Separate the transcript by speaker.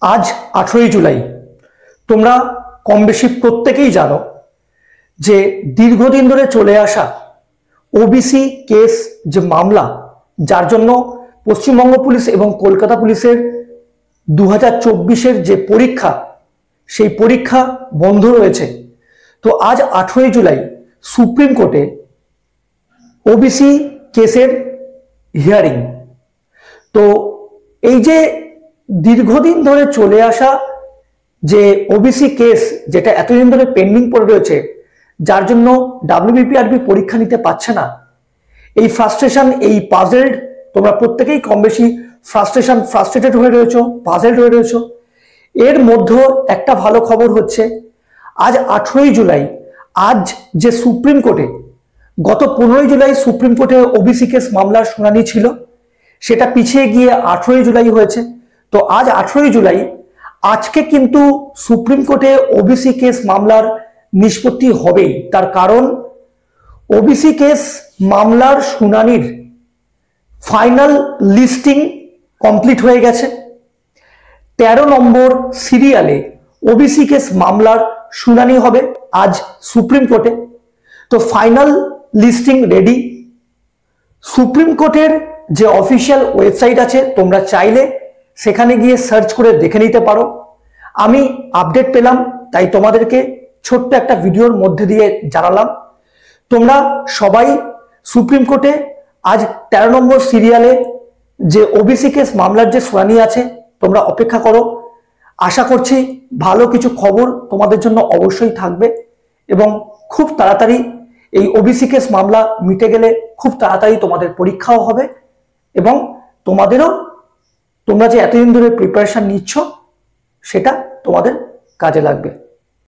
Speaker 1: আজ 18ই জুলাই। তোমরা কম বেশি প্রত্যেকেই জানো যে দীর্ঘদিন ধরে চলে আসা ওবিসি কেস যে মামলা, যার জন্য পশ্চিমবঙ্গ পুলিশ এবং কলকাতা পুলিশের 2024-এর যে পরীক্ষা, সেই পরীক্ষা বন্ধ রয়েছে। তো আজ 18ই জুলাই সুপ্রিম কোর্টে ওবিসি কেসের হিয়ারিং। তো এই যে দীর্ঘদিন ধরে চলে আসা যে ওবিসি কেস, যেটা এতদিন ধরে পেন্ডিং পড়ে রয়েছে, যার জন্য WBPRB পরীক্ষা নিতে পারছে না, এই ফ্রাস্ট্রেশন, এই পাজেলড, তোমরা প্রত্যেকেই কম বেশি ফ্রাস্ট্রেটেড হয়ে রয়েছো, পাজেলড হয়ে রয়েছো। এর মধ্যে একটা ভালো খবর হচ্ছে, আজ 18ই জুলাই, আজ যে সুপ্রিম কোর্টে, গত 15ই জুলাই সুপ্রিম কোর্টে ওবিসি কেস মামলার শুনানি ছিল, সেটা পিছিয়ে গিয়ে 18ই জুলাই হয়েছে। তো আজ 18ই জুলাই, আজকে কিন্তু সুপ্রিম কোর্টে ওবিসি কেস মামলার নিষ্পত্তি হবেই। তার কারণ ওবিসি কেস মামলার শুনানির ফাইনাল লিস্টিং কমপ্লিট হয়ে গেছে। 13 নম্বর সিরিয়ালে ওবিসি কেস মামলার শুনানি হবে আজ সুপ্রিম কোর্টে। তো ফাইনাল লিস্টিং রেডি। সুপ্রিম কোর্টের যে অফিসিয়াল ওয়েবসাইট আছে, তোমরা চাইলে সেখানে গিয়ে সার্চ করে দেখে নিতে পারো। আমি আপডেট পেলাম, তাই তোমাদেরকে ছোট্ট একটা ভিডিওর মধ্যে দিয়ে জানালাম। তোমরা সবাই সুপ্রিম কোর্টে আজ 13 নম্বর সিরিয়ালে যে ওবিসি কেস মামলার যে শুনানি আছে, তোমরা অপেক্ষা করো। আশা করছি ভালো কিছু খবর তোমাদের জন্য অবশ্যই থাকবে এবং খুব তাড়াতাড়ি এই ওবিসি কেস মামলা মিটে গেলে খুব তাড়াতাড়ি তোমাদের পরীক্ষাও হবে এবং তোমরা যে এতদিন ধরে প্রিপারেশন নিচ্ছ, সেটা তোমাদের কাজে লাগবে।